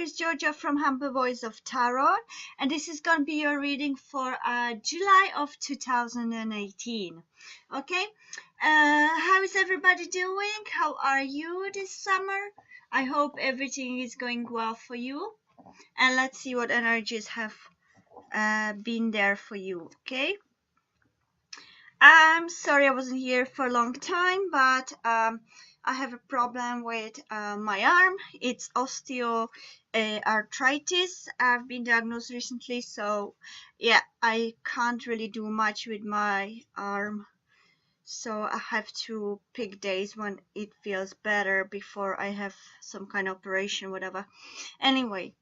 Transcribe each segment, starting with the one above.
here is Georgia from Humble Voice of Tarot, and this is going to be your reading for July of 2018. Okay, how is everybody doing? How are you this summer? I hope everything is going well for you, and let's see what energies have been there for you. Okay, I'm sorry I wasn't here for a long time, but I have a problem with my arm. It's osteoarthritis. I've been diagnosed recently, so yeah, I can't really do much with my arm. So I have to pick days when it feels better before I have some kind of operation, whatever. Anyway,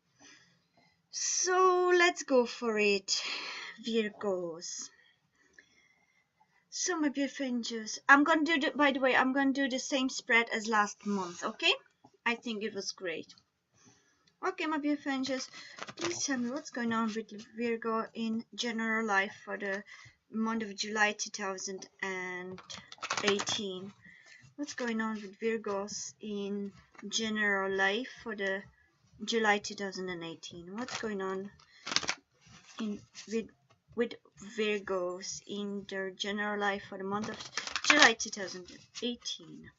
so let's go for it, Virgos. So my beautiful angels, I'm gonna do the, by the way, I'm gonna do the same spread as last month, okay? I think it was great. Okay, my beautiful angels, please tell me what's going on with Virgo in general life for the month of July 2018. What's going on with Virgos in general life for the July 2018? What's going on in with Virgos in their general life for the month of July 2018.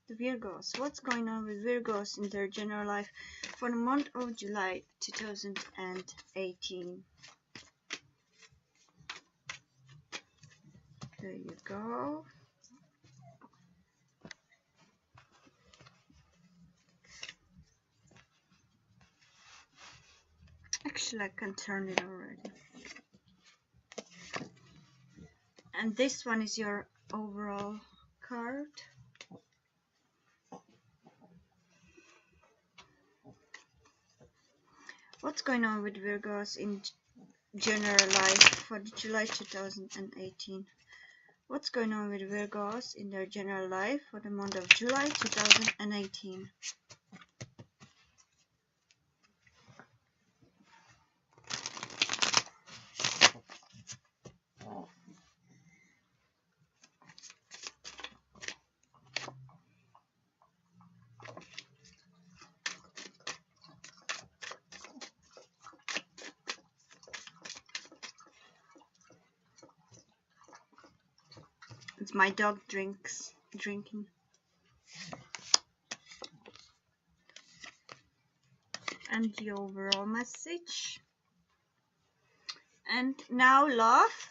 The Virgos, what's going on with Virgos in their general life for the month of July 2018? There you go. Actually, I can turn it already. And this one is your overall card. What's going on with Virgos in general life for July 2018? What's going on with Virgos in their general life for the month of July 2018? It's my dog drinking. And the overall message. And now love.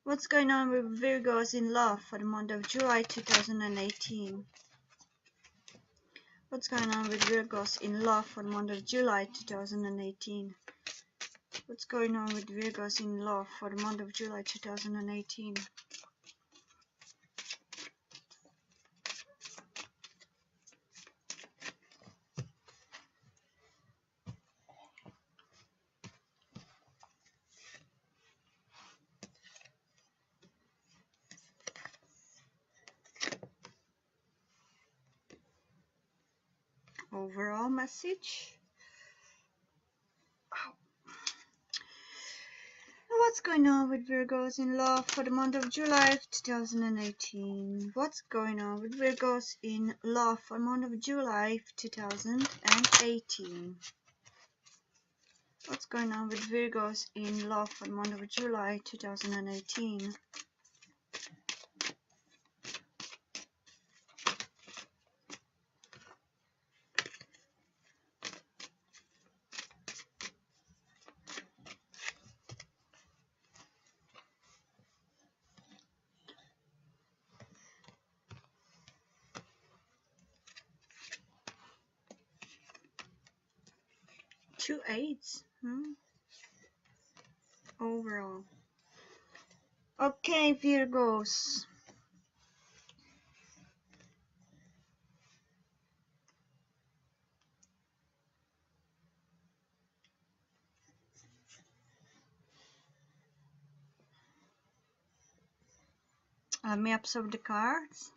What's going on with Virgos in love for the month of July 2018? What's going on with Virgos in love for the month of July 2018? What's going on with Virgos in love for the month of July 2018? Overall message. What's going on with Virgos in love for the month of July 2018? What's going on with Virgos in love for the month of July 2018? What's going on with Virgos in love for the month of July 2018? Two eights. Overall. Okay, Virgos. Let me absorb the cards.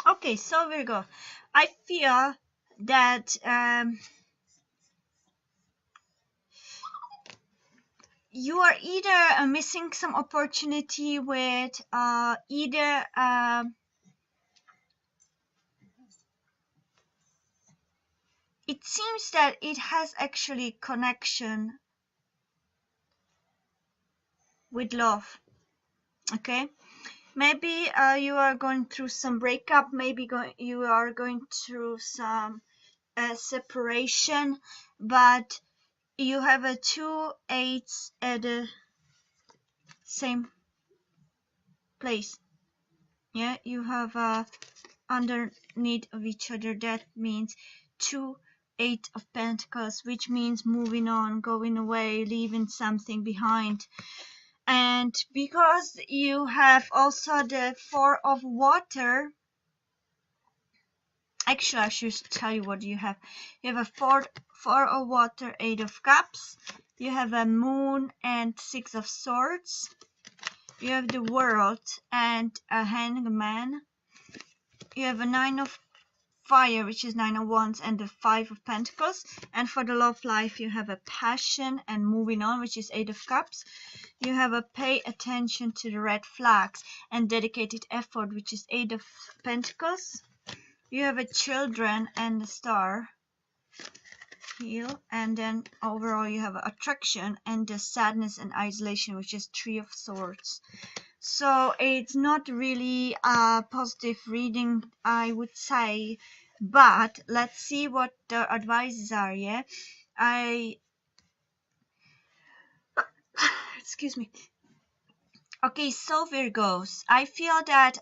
Okay, so Virgo, I feel that you are either missing some opportunity with either it seems that it has actually connection with love. Okay, maybe you are going through some breakup, maybe you are going through some separation, but you have a two eights at the same place. Yeah, you have underneath of each other. That means two eight of pentacles, which means moving on, going away, leaving something behind. And because you have also the four of water, actually I should tell you what you have. You have a four of water, eight of cups, you have a moon and six of swords, you have the world and a hangman, you have a nine of fire, which is nine of wands, and the five of pentacles. And for the love life, you have a passion and moving on, which is eight of cups. You have a pay attention to the red flags and dedicated effort, which is eight of pentacles. You have a children and the star, heal, and then overall you have attraction and the sadness and isolation, which is three of swords. So it's not really a positive reading, I would say, but let's see what the advices are. Yeah, excuse me. Okay, so Virgos, I feel that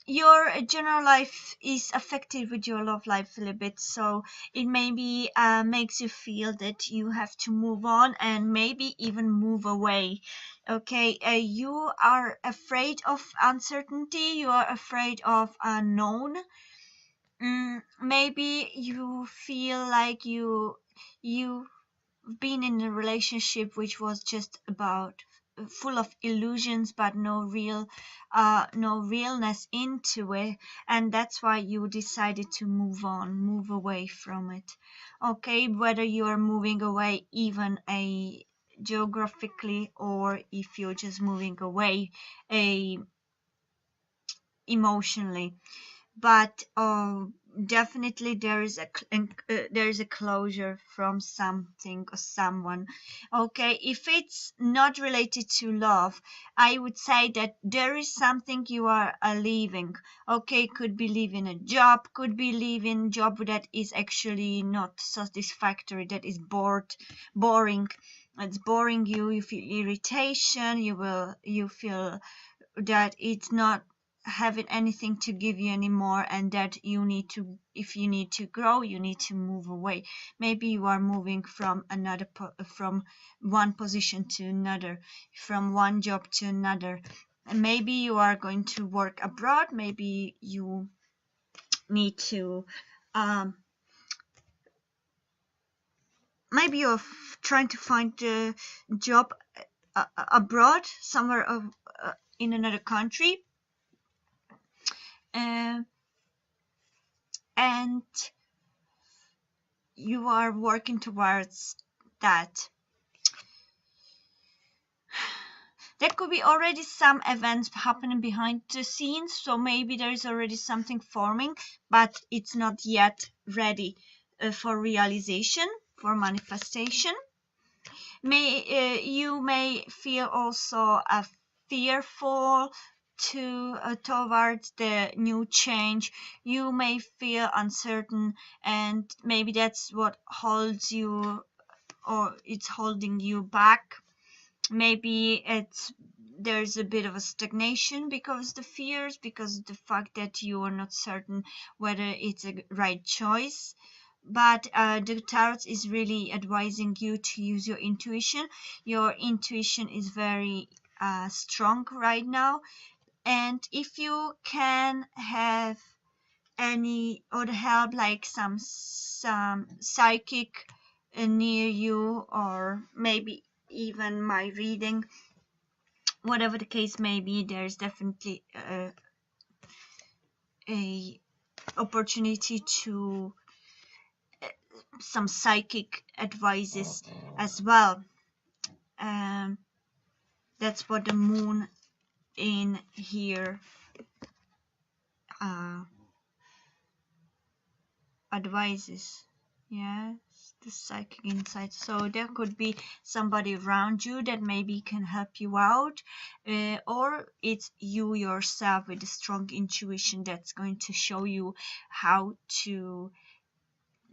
your general life is affected with your love life a little bit, so it maybe makes you feel that you have to move on and maybe even move away. Okay, you are afraid of uncertainty, you are afraid of unknown. Maybe you feel like you've been in a relationship which was just about full of illusions but no realness into it, and that's why you decided to move on, move away from it. Okay, whether you are moving away even a geographically, or if you're just moving away a emotionally, but definitely there is a closure from something or someone. Okay, if it's not related to love, I would say that there is something you are leaving. Okay, could be leaving a job, could be leaving job that is actually not satisfactory, that is boring. It's boring you, you feel irritation, you feel that it's not having anything to give you anymore, and that you need to, if you need to grow, you need to move away. Maybe you are moving from from one position to another, from one job to another, and maybe you are going to work abroad, maybe you need to maybe you're trying to find a job abroad, somewhere in another country, uh, and you are working towards that. There could be already some events happening behind the scenes, so maybe there is already something forming, but it's not yet ready for realization, for manifestation. You may feel also fearful towards the new change. You may feel uncertain, and maybe that's what holds you, or it's holding you back. Maybe there's a bit of a stagnation because the fears, because the fact that you are not certain whether it's a right choice. But the tarot is really advising you to use your intuition. Your intuition is very strong right now, and if you can have any other help, like some psychic near you, or maybe even my reading, whatever the case may be, there's definitely a opportunity to some psychic advices as well. That's what the moon in here advises. Yes, the psychic insight. So there could be somebody around you that maybe can help you out, or it's you yourself with a strong intuition that's going to show you how to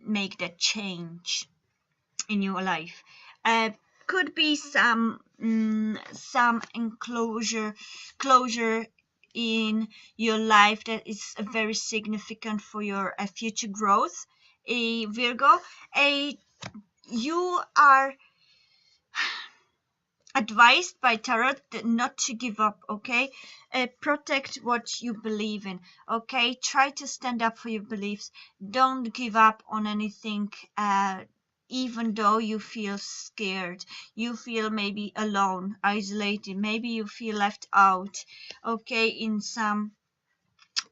make that change in your life. Could be some closure in your life that is very significant for your future growth. A Virgo, a you are advised by tarot not to give up, okay? Protect what you believe in, okay? Try to stand up for your beliefs. Don't give up on anything, even though you feel scared, you feel maybe alone, isolated, maybe you feel left out, okay? In some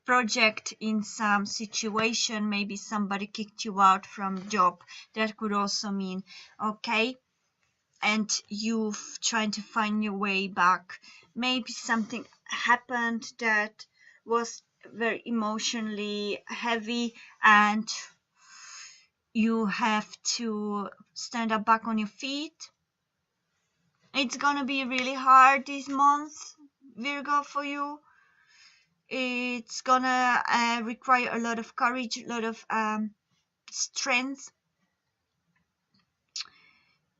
project, in some situation, maybe somebody kicked you out from job, that could also mean, okay? And you trying to find your way back. Maybe something happened that was very emotionally heavy, and you have to stand up back on your feet. It's gonna be really hard this month, Virgo, for you. It's gonna require a lot of courage, a lot of strength.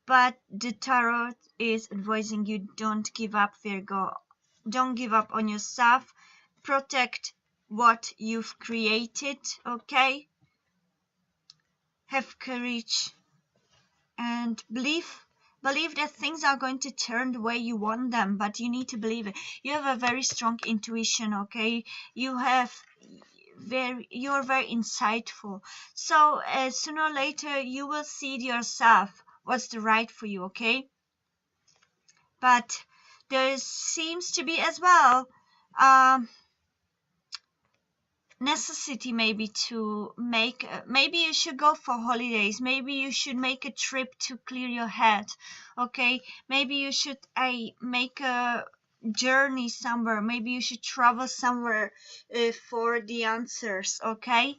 But the tarot is advising you, don't give up, Virgo. Don't give up on yourself. Protect what you've created, okay? Have courage and believe that things are going to turn the way you want them, but you need to believe it. You have a very strong intuition, okay? You're very insightful. So sooner or later you will see yourself what's the right for you, okay? But there seems to be as well necessity maybe to make maybe you should go for holidays, maybe you should make a trip to clear your head, okay? Maybe you should make a journey somewhere, maybe you should travel somewhere for the answers, okay?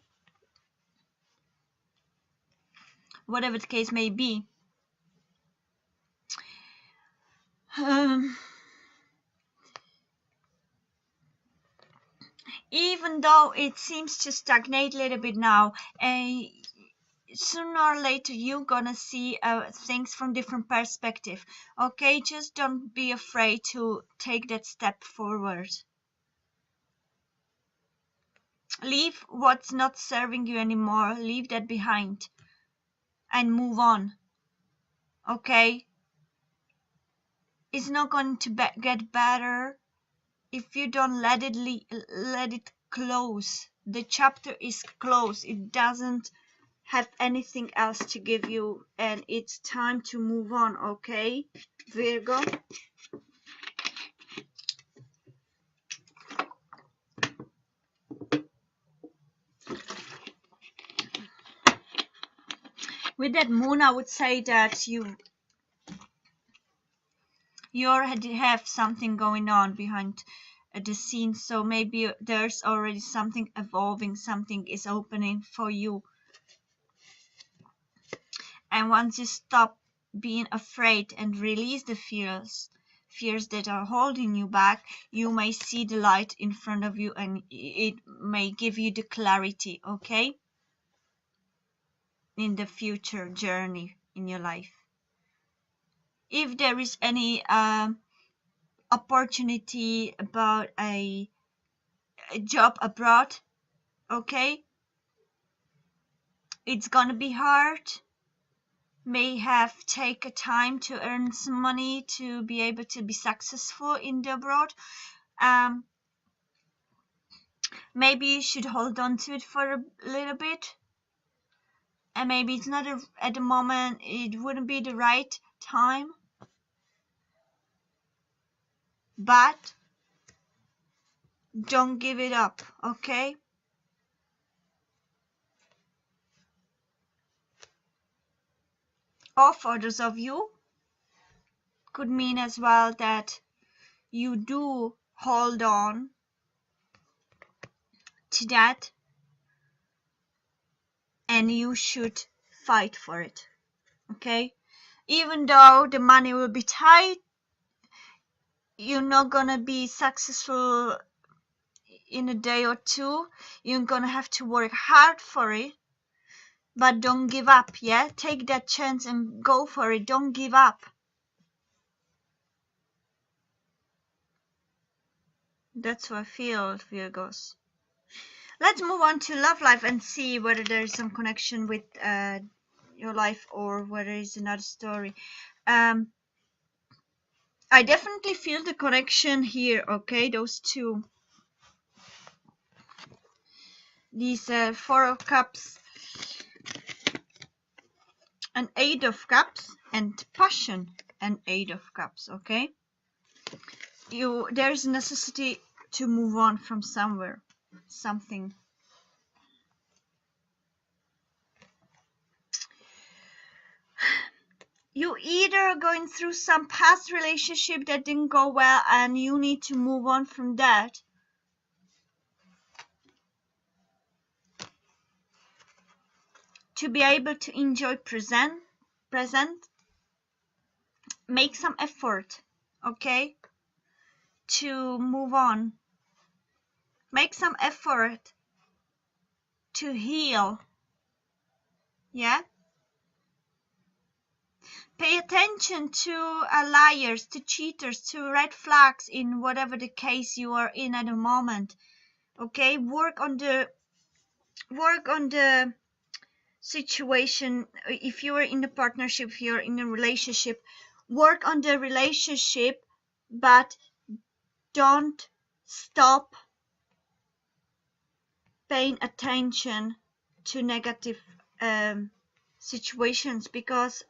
Whatever the case may be. Even though it seems to stagnate a little bit now, sooner or later you're gonna see things from different perspective, okay? Just don't be afraid to take that step forward. Leave what's not serving you anymore, leave that behind and move on, okay? It's not going to get better if you don't let it close. The chapter is closed, it doesn't have anything else to give you, and it's time to move on, okay, Virgo? With that moon, I would say that you already have something going on behind the scenes, so maybe there's already something evolving, something is opening for you. And once you stop being afraid and release the fears that are holding you back, you may see the light in front of you, and it may give you the clarity, okay, in the future journey in your life. If there is any opportunity about a job abroad, okay, it's gonna be hard, may have take a time to earn some money to be able to be successful in the abroad. Maybe you should hold on to it for a little bit, and maybe it's not at the moment, it wouldn't be the right time, but don't give it up, okay? Or for those of you could mean as well that you do hold on to that, and you should fight for it. Okay, even though the money will be tight, you're not gonna be successful in a day or two. You're gonna have to work hard for it, but don't give up. Yeah, take that chance and go for it. Don't give up. That's what I feel, Virgos. Let's move on to love life and see whether there is some connection with your life or whether it's another story. I definitely feel the connection here. Okay, those two. These Four of Cups and Eight of Cups and Passion and Eight of Cups. Okay, there's a necessity to move on from somewhere, something. You either going through some past relationship that didn't go well and you need to move on from that, to be able to enjoy present, make some effort, okay, to move on. Make some effort to heal. Yeah? Pay attention to liars, to cheaters, to red flags in whatever the case you are in at the moment. Okay? Work on the situation. If you are in a partnership, if you're in a relationship, work on the relationship, but don't stop paying attention to negative situations, because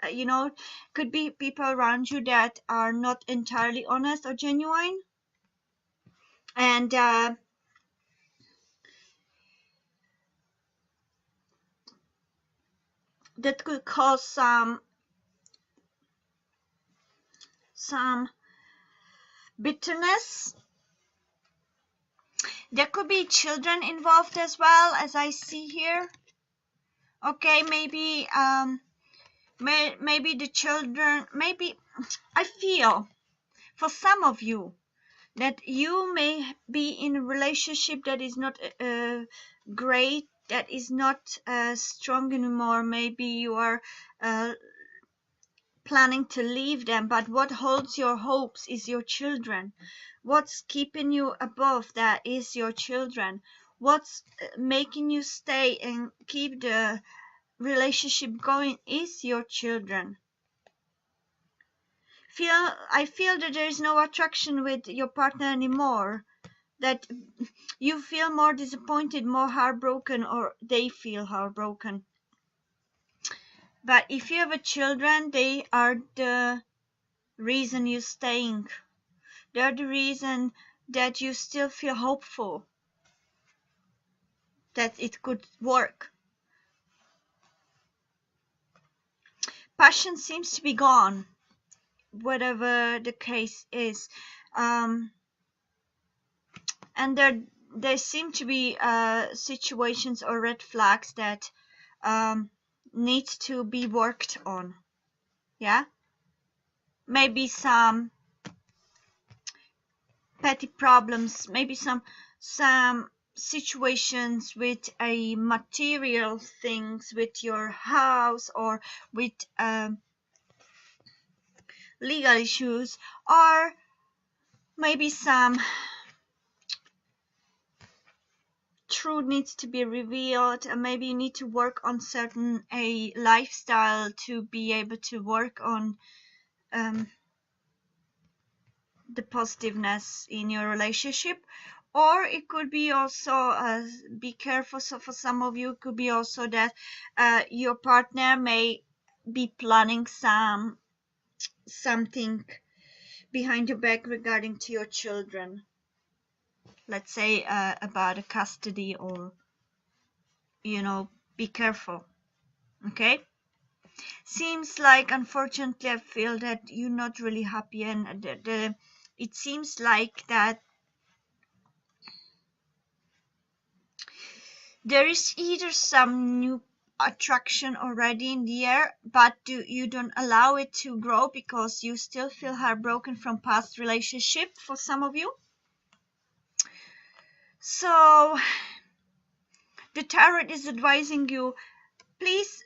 could be people around you that are not entirely honest or genuine, and that could cause some bitterness. There could be children involved as well, as I see here. Okay, maybe maybe the children, maybe I feel for some of you that you may be in a relationship that is not great, that is not strong anymore. Maybe you are planning to leave them, but what holds your hopes is your children. What's keeping you above that is your children. What's making you stay and keep the relationship going is your children. I feel that there is no attraction with your partner anymore, that you feel more disappointed, more heartbroken, or they feel heartbroken. But if you have a children, they are the reason you're staying. They're the reason that you still feel hopeful that it could work. Passion seems to be gone, whatever the case is. And there seem to be situations or red flags that need to be worked on. Yeah, maybe some petty problems, maybe some situations with a material things, with your house, or with legal issues, or maybe some truth needs to be revealed, and maybe you need to work on certain a lifestyle to be able to work on the positiveness in your relationship. Or it could be also be careful. So for some of you, it could be also that your partner may be planning something behind your back regarding to your children. Let's say about a custody, or be careful. Okay, Seems like, unfortunately, I feel that you're not really happy, and it seems like that there is either some new attraction already in the air, but you don't allow it to grow because you still feel heartbroken from past relationship for some of you. So the tarot is advising you, please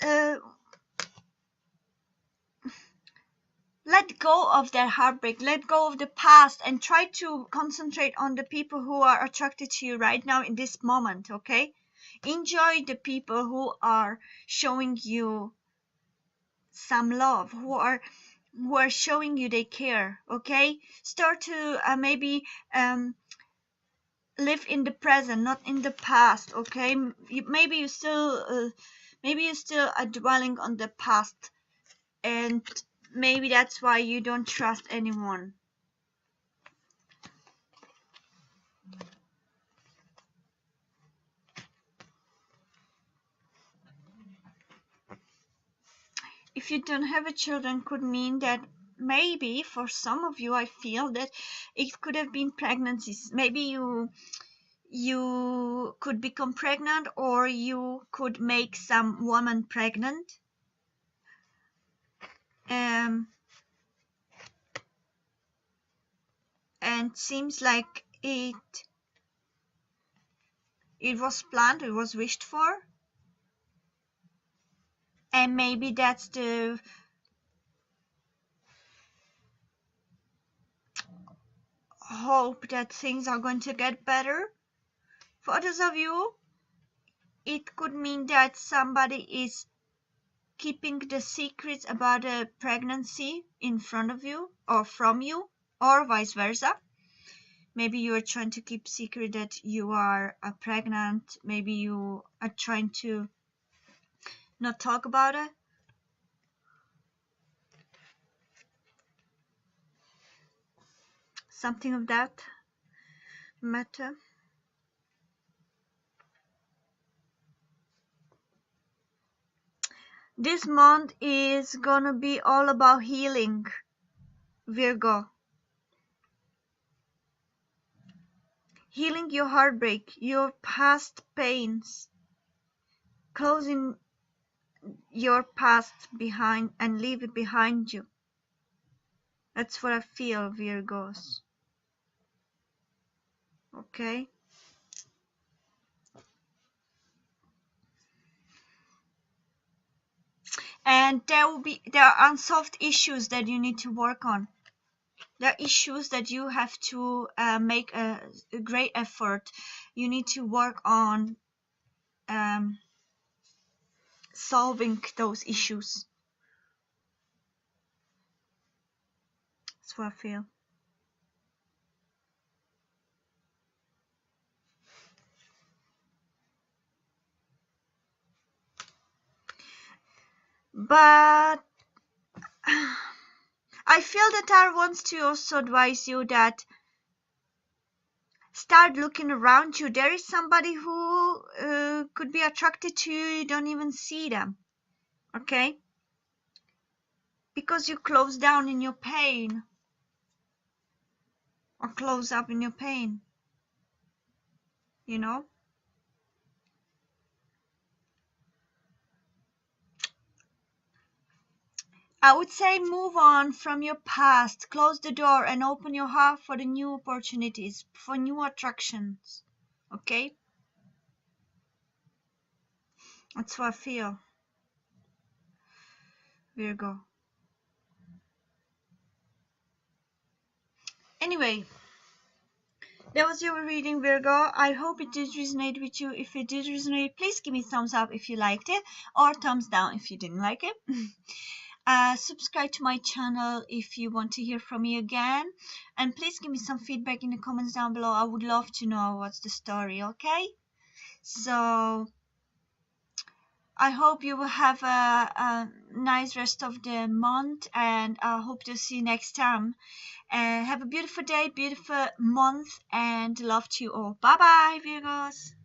let go of that heartbreak, let go of the past, and try to concentrate on the people who are attracted to you right now in this moment. Okay, enjoy the people who are showing you some love, who are showing you they care. Okay, start to maybe live in the present, not in the past. Okay, maybe you still are dwelling on the past, and maybe that's why you don't trust anyone. If you don't have a children, could mean that maybe for some of you, I feel that it could have been pregnancies. Maybe you could become pregnant, or you could make some woman pregnant. um and seems like it was planned, it was wished for, and maybe that's the hope that things are going to get better. For others of you, it could mean that somebody is keeping the secrets about a pregnancy in front of you or from you, or vice versa. Maybe you are trying to keep secret that you are pregnant. Maybe you are trying to not talk about it. Something of that matter. This month is gonna be all about healing, Virgo. Healing your heartbreak, your past pains, closing your past behind and leave it behind you. That's what I feel, Virgos. Okay? And there are unsolved issues that you need to work on. There are issues that you have to make a great effort. You need to work on solving those issues. That's what I feel. But I feel that I wants to also advise you that start looking around you. There is somebody who could be attracted to you. You don't even see them. Okay? Because you close down in your pain, or close up in your pain. You know? I would say move on from your past, close the door, and open your heart for the new opportunities, for new attractions. Okay? That's what I feel, Virgo. Anyway, that was your reading, Virgo. I hope it did resonate with you. If it did resonate, please give me thumbs up if you liked it, or thumbs down if you didn't like it. Subscribe to my channel if you want to hear from me again, and please give me some feedback in the comments down below. I would love to know what's the story. Okay, so I hope you will have a nice rest of the month, and I hope to see you next time. Have a beautiful day, beautiful month, and love to you all. Bye bye, Virgos.